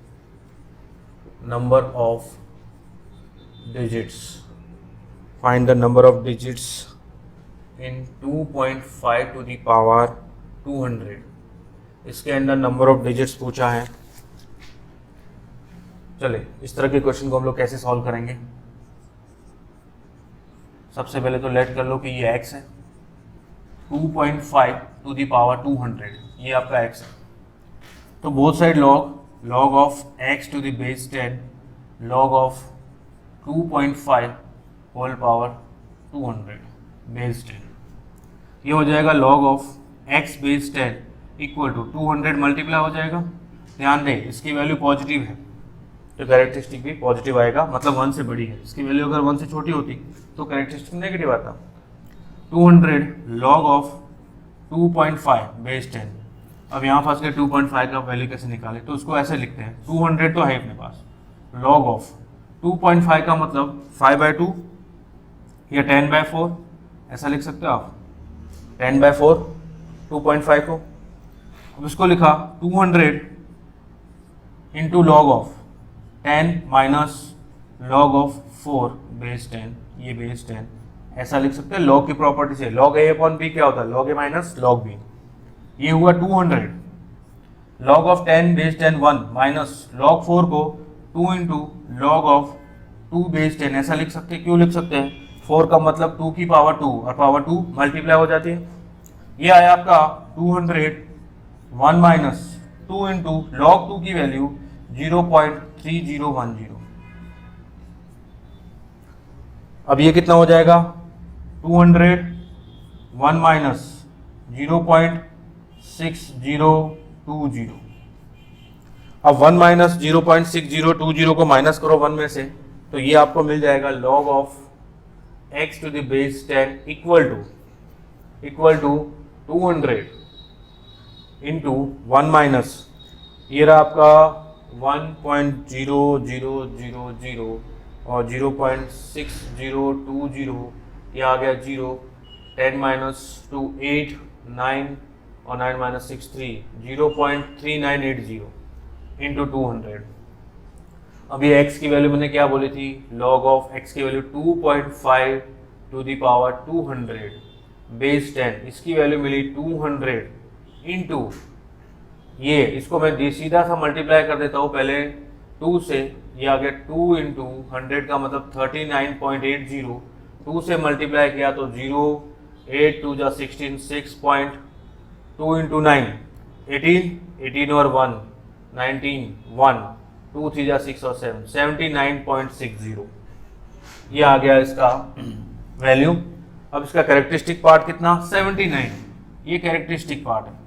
A: number of digits, find the number of digits in 2.5 to the power 200। इसके अंदर नंबर ऑफ डिजिट्स पूछा है। चलिए इस तरह के क्वेश्चन को हम लोग कैसे सॉल्व करेंगे। सबसे पहले तो लेट कर लो कि ये x है, 2.5 टू द पावर 200, ये आपका x है। तो both side log of x to the base 10 log of 2.5 whole power 200 base 10, ये हो जाएगा log of x base 10 equal to 200 multiply हो जाएगा। ध्यान दें इसकी वैल्यू पॉजिटिव है तो कैरेक्टरिस्टिक भी पॉजिटिव आएगा, मतलब 1 से बड़ी है। इसकी वैल्यू अगर 1 से छोटी होती तो कैरेक्टरिस्टिक नेगेटिव आता। 200 log ऑफ 2.5 बेस 10। अब यहाँ फंस के 2.5 का वैल्यू कैसे निकाले, तो उसको ऐसे लिखते हैं, 200 तो है अपने पास, log ऑफ 2.5 का मतलब 5/2 या 10/4, ऐसा लिख सकते हो आप, 10/4 2.5 को। अब इसको लिखा 200 into log of 10 minus log of 4 base 10, ये बेस 10, ऐसा लिख सकते हैं। log की प्रॉपर्टी से log a अपॉन b क्या होता है, log a minus log b। ये हुआ 200, log of 10 base 10 1 minus log 4 को 2 इंटू log ऑफ 2 बेस 10, ऐसा लिख सकते हैं। क्यों लिख सकते हैं, 4 का मतलब 2 की पावर 2 और पावर 2 मल्टीप्लाई हो जाती है। ये आया आपका 200 1 माइनस 2 इंटू log 2 की वैल्यू 0.3010। अब ये कितना हो जाएगा, 200 1 माइनस 0.6020। अब 1 माइनस 0.6020 को माइनस करो 1 में से, तो ये आपको मिल जाएगा log of x to the base 10 equal to 200 into 1 minus, ये रहा आपका 1.0000 और 0.6020, ये आ गया 0, 10 माइनस 2 8 9 और 9 माइनस 6 3, 0.3980 इंटू 200। अब ये x की वैल्यू मैंने क्या बोली थी, log ऑफ x की value 2.5 to the power 200 base 10, इसकी वैल्यू मिली 200 इंटू ये, इसको मैं सीधा सा मल्टीप्लाई कर देता हूँ पहले 2 से, ये आ गया 2 इंटू 100 का मतलब 39.80, 2 से मल्टीप्लाई किया तो 0, 8 2 जा 16, 6.2 इंटू 9 18, 18 और 1 19, 1 2 3 जा 6 और 7, 79.60, ये आ गया इसका वैल्यू। अब इसका कैरेक्टरिस्टिक पार्ट कितना, 79, ये कैरेक्टरिस्टिक पार्ट है।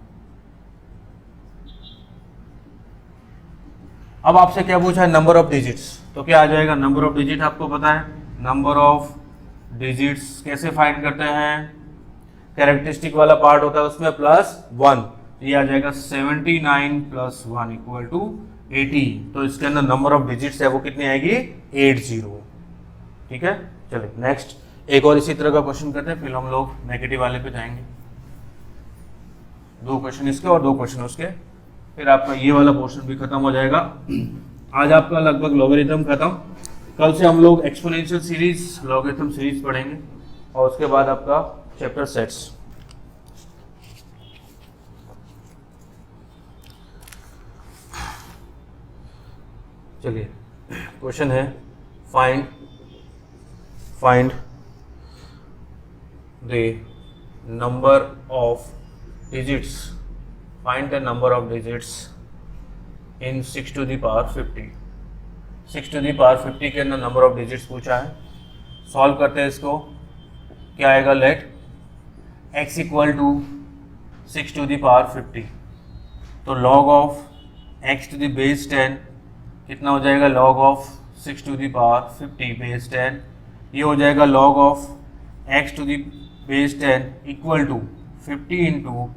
A: अब आपसे क्या पूछा है, नंबर ऑफ डिजिट्स, तो क्या आ जाएगा, नंबर ऑफ डिजिट आपको पता है, नंबर ऑफ डिजिट्स कैसे फाइंड करते हैं, कैरेक्टरिस्टिक वाला पार्ट होता है उसमें +1, तो ये आ जाएगा 79 + 1 इक्वल टू 80। तो इसके अंदर नंबर ऑफ डिजिट्स है वो कितनी आएगी, 80। ठीक है, चलिए नेक्स्ट एक और इसी तरह का क्वेश्चन करते हैं, फिर हम लोग नेगेटिव वाले पे जाएंगे। 2 क्वेश्चन इसके और 2 क्वेश्चन उसके, फिर आपका ये वाला पोर्शन भी खत्म हो जाएगा। आज आपका लगभग लॉगरिथम खत्म, कल से हम लोग एक्सपोनेंशियल सीरीज, लॉगरिथम सीरीज पढ़ेंगे और उसके बाद आपका चैप्टर सेट्स। चलिए क्वेश्चन है find the number of digits, find the number of digits in 6 to the power 50। 6 to the power 50 के अंदर नंबर ऑफ डिजिट्स पूछा है। सॉल्व करते हैं इसको, क्या आएगा, let x equal to 6 to the power 50, तो log of x to the base 10 कितना हो जाएगा, log of 6 to the power 50 base 10, ये हो जाएगा log of x to the base 10 equal to 50 into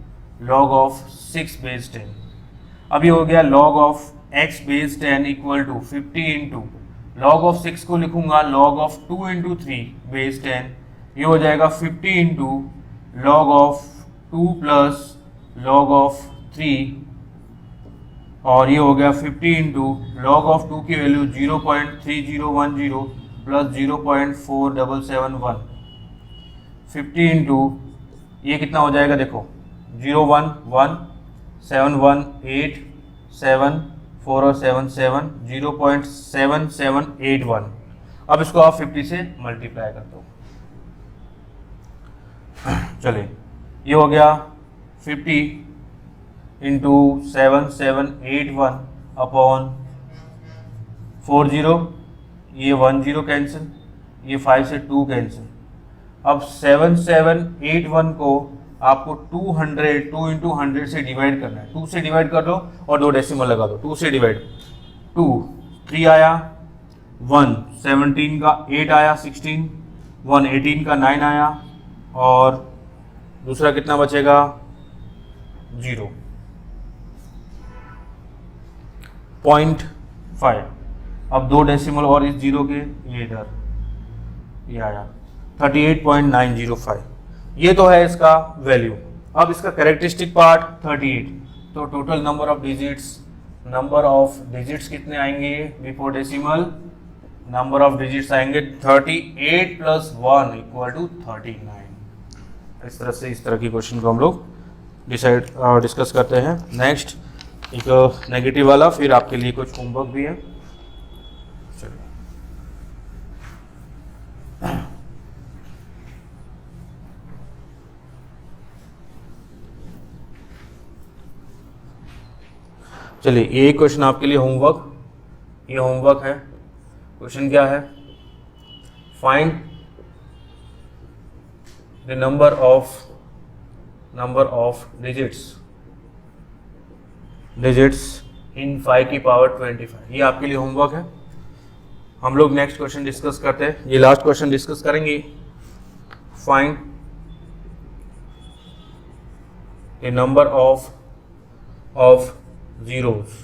A: log of 6 base 10। अब ये हो गया log of x base 10 equal to 50 into log of 6 को लिखूंगा log ऑफ 2 इंटू 3 बेस 10, ये हो जाएगा 50 into log of 2 plus log of 3, और ये हो गया 50 इंटू log ऑफ 2 की वैल्यू 0.3010 प्लस 0.4771, 50 इंटू ये कितना हो जाएगा देखो 0.11718 4 और 7 7 0.7781। अब इसको आप 50 से मल्टीप्लाई कर दो। चलिए ये हो गया 50 इंटू 7781 अपॉन 40, ये 10 कैंसिल, ये 5 से 2 कैंसिल। अब 7781 को आपको 2 इंटू 100 से डिवाइड करना है। 2 से डिवाइड कर दो और 2 डेसिमल लगा दो। 2 से डिवाइड 2 3 आया, 1 17 का 8 आया, 16 1 18 का 9 आया, और दूसरा कितना बचेगा 0.5। अब 2 डेसिमल और इस जीरो के, ये इधर ये आया 38.905। ये तो है इसका वैल्यू। अब इसका कैरेक्टरिस्टिक पार्ट 38, तो टोटल नंबर ऑफ डिजिट्स कितने आएंगे before decimal? Number of digits आएंगे 38 प्लस 1 इक्वल टू 39। इस तरह से इस तरह की क्वेश्चन को हम लोग डिस्कस करते हैं। नेक्स्ट एक नेगेटिव वाला, फिर आपके लिए कुछ होमवर्क भी है। चलिए ये क्वेश्चन आपके लिए होमवर्क, ये होमवर्क है। क्वेश्चन क्या है? Find the number of digits इन 5 की पावर 25। ये आपके लिए होमवर्क है। हम लोग नेक्स्ट क्वेश्चन डिस्कस करते हैं। ये लास्ट क्वेश्चन डिस्कस करेंगे। Find the number of zeros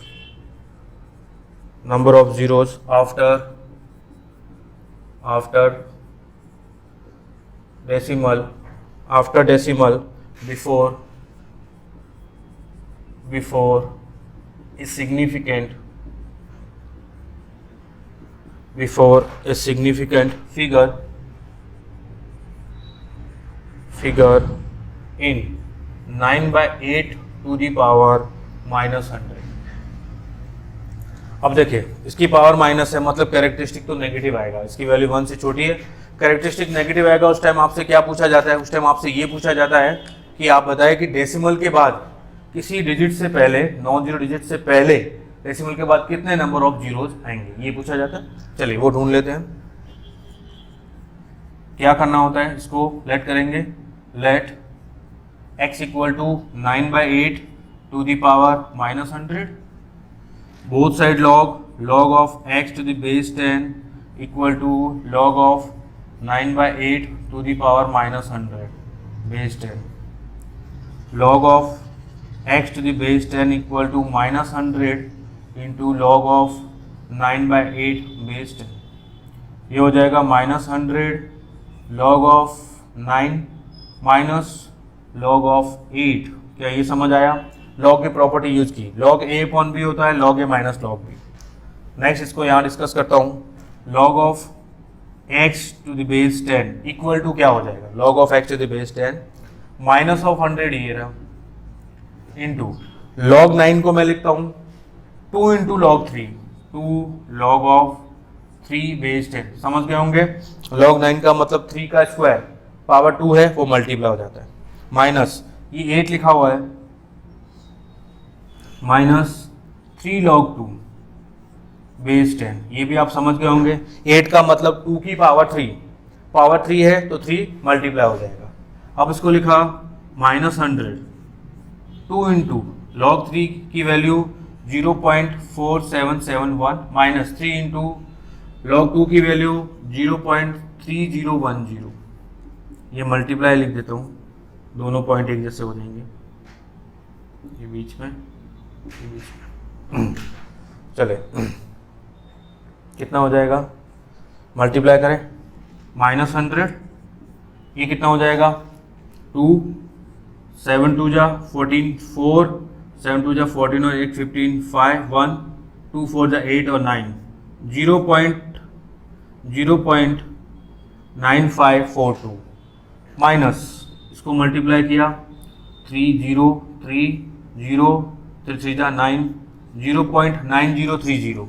A: after decimal before a significant figure in 9/8 to the power -100। अब देखिए इसकी पावर माइनस है, मतलब कैरेक्टरिस्टिक तो नेगेटिव आएगा। इसकी वैल्यू 1 से छोटी है, कैरेक्टरिस्टिक नेगेटिव आएगा। उस टाइम आपसे क्या पूछा जाता है? उस टाइम आपसे ये पूछा जाता है कि आप बताएं कि डेसिमल के बाद किसी डिजिट से पहले, नॉन जीरो डिजिट से पहले डेसिमल के बाद कितने नंबर ऑफ जीरोज आएंगे, ये पूछा जाता है। चलिए वो ढूंढ लेते हैं। क्या करना होता है? इसको लेट करेंगे, let x equal to 9/8 to the power -100, both side log of x to the base 10 equal to log of 9/8 to the power -100 base 10, log of x to the base 10 equal to -100 into log of 9/8 base 10। ये हो जाएगा -100 log of 9 minus log of 8। क्या ये समझ आया? लॉग की प्रॉपर्टी यूज की, log a अपॉन b होता है, log a minus log b। Next इसको यहाँ डिस्कस करता हूँ। log of x to the base 10 equal to क्या हो जाएगा? log of x to the base 10 minus of 100 ये रहा, इंटू log 9 को मैं लिखता हूँ 2 into log 3, 2 log of 3 base 10। समझ गए होंगे? log 9 का मतलब 3 का स्क्वायर, पावर 2 है वो मल्टीप्लाई हो जाता है, माइनस ये 8 लिखा हुआ है, माइनस 3 log 2 बेस 10। ये भी आप समझ गए होंगे। 8 का मतलब 2 की पावर 3, पावर 3 है तो 3 मल्टीप्लाई हो जाएगा। अब इसको लिखा -100 2 इंटू log 3 की वैल्यू 0.4771 माइनस 3 इंटू log 2 की वैल्यू 0.3010, ये मल्टीप्लाई लिख देता हूँ, दोनों पॉइंट एक जैसे हो जाएंगे, ये बीच में, ये बीच में। चले कितना हो जाएगा, मल्टीप्लाई करें, -100, ये कितना हो जाएगा 2, 7 2 जा 14, 4, 7 2 जा 14 और 8 15, 5 1, 2 4 जा 8 और 9, 0.9542 माइनस, इसको मल्टीप्लाई किया 3 0 3 0 3 3 जा 9, 0.9030।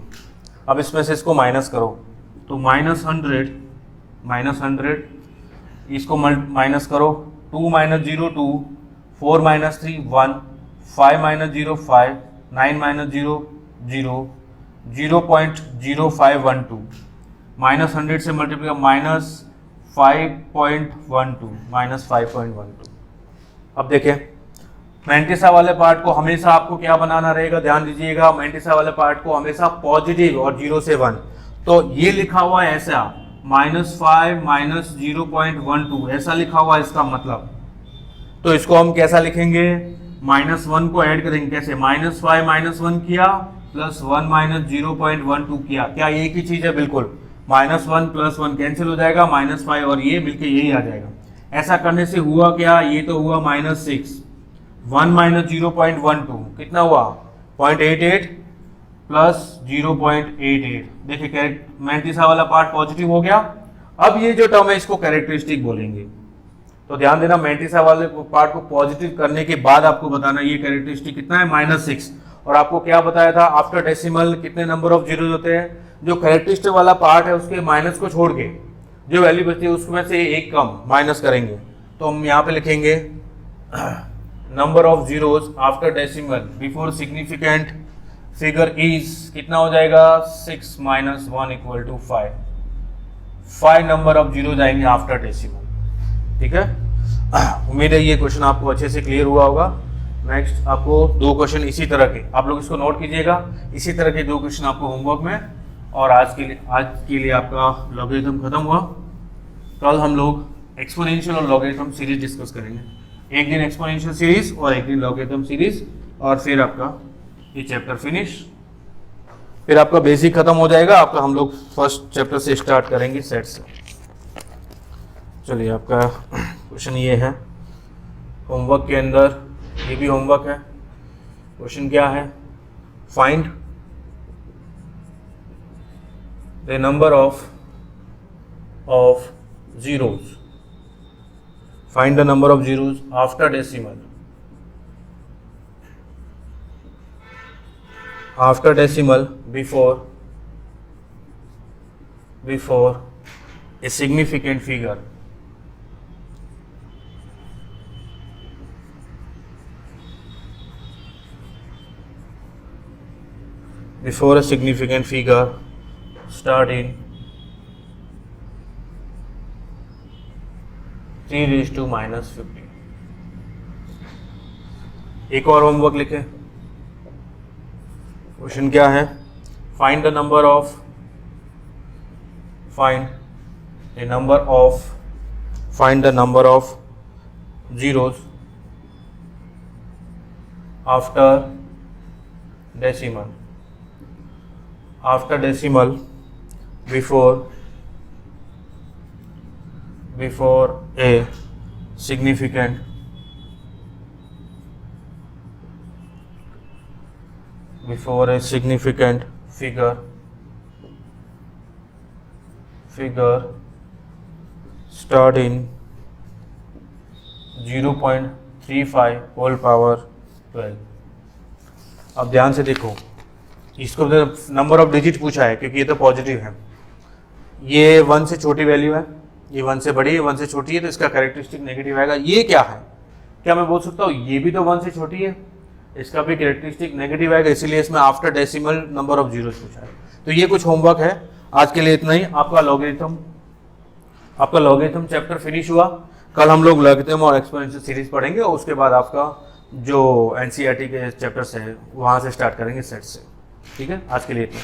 A: अब इसमें से इसको माइनस करो तो -100, इसको माइनस करो, 2 - 0 2, 4 - 3 1, 5 - 0 5, 9 - 0 0, 0.0512, -100 से मल्टीप्लाई -5.12। अब देखें मैंटिसा वाले पार्ट को हमेशा आपको क्या बनाना रहेगा, ध्यान दीजिएगा, मैंटिसा वाले पार्ट को हमेशा पॉजिटिव और 0 से 1, तो ये लिखा हुआ है ऐसा -5 - 0.12 ऐसा लिखा हुआ है इसका मतलब, तो इसको हम कैसा लिखेंगे, -1 को ऐड करेंगे, कैसे, -5 - 1 किया प्लस 1 - 0.12 किया, क्या ये एक ही चीज है, बिल्कुल, -1 + 1 कैंसिल हो जाएगा, -5 और ये मिलके यही आ जाएगा। ऐसा करने से हुआ क्या, ये तो हुआ -6, 1 - 0.12 कितना हुआ 0.88 प्लस 0.88, देखिए मैंटिसा वाला पार्ट पॉजिटिव हो गया। अब ये जो टर्म है इसको कैरेक्टरिस्टिक बोलेंगे, तो ध्यान देना मैंटिसा वाले पार्ट को पॉजिटिव करने के बाद आपको बताना ये कैरेक्टरिस्टिक कितना है, -6। और आपको क्या बताया था, आफ्टर डेसिमल कितने नंबर ऑफ जीरोज होते हैं, जो कैरेक्टरिस्टिक वाला पार्ट है उसके माइनस को छोड़ के जो वैल्यू बचती है उसमें से एक कम माइनस करेंगे, तो हम यहाँ पे लिखेंगे number of zeros after decimal before significant figure is, कितना हो जाएगा 6 - 1 = 5, 5 नंबर ऑफ जीरोज आएंगे आफ्टर डेसिमल। ठीक है, उम्मीद है ये क्वेश्चन आपको अच्छे से क्लियर हुआ होगा। नेक्स्ट आपको 2 क्वेश्चन इसी तरह के, आप लोग इसको नोट कीजिएगा, इसी तरह के 2 क्वेश्चन आपको होमवर्क में, और आज के लिए आपका लॉगरिथम खत्म हुआ। कल हम लोग एक्सपोनेंशियल और लॉगरिथम सीरीज डिस्कस करेंगे, एक दिन एक्सपोनेंशियल सीरीज और एक दिन लॉगरिथम सीरीज, और फिर आपका ये चैप्टर फिनिश, फिर आपका बेसिक खत्म हो जाएगा आपका। हम लोग फर्स्ट चैप्टर से स्टार्ट करेंगे, सेट से। चलिए आपका क्वेश्चन ये है, होमवर्क के अंदर ये भी होमवर्क है। क्वेश्चन क्या है, find the number of zeros, find the number of zeros after decimal, before a significant figure, start in 3⁻⁻50। एक और होमवर्क लिखे, क्वेश्चन क्या है, find the number of zeros after decimal before a significant figure start in 0.35 whole power 12। अब ध्यान से देखो, इसको नंबर ऑफ डिजिट पूछा है क्योंकि ये तो पॉजिटिव है, ये 1 से छोटी वैल्यू है, ये 1 से बड़ी है, 1 से छोटी है, तो इसका कैरेक्टरिस्टिक नेगेटिव आएगा। ये क्या है, क्या मैं बोल सकता हूँ ये भी तो 1 से छोटी है, इसका भी कैरेक्टरिस्टिक नेगेटिव आएगा, इसीलिए इसमें after decimal number of zeros पूछा है। तो ये कुछ होमवर्क है, आज के लिए इतना ही। आपका लॉगरिथम चैप्टर फिनिश हुआ। कल हम लोग लॉगरिथम और एक्सपोनेंशियल सीरीज पढ़ेंगे, और उसके बाद आपका जो एनसीईआरटी के चैप्टर्स है वहाँ से स्टार्ट करेंगे, सेट से। ठीक है, आज के लिए इतना।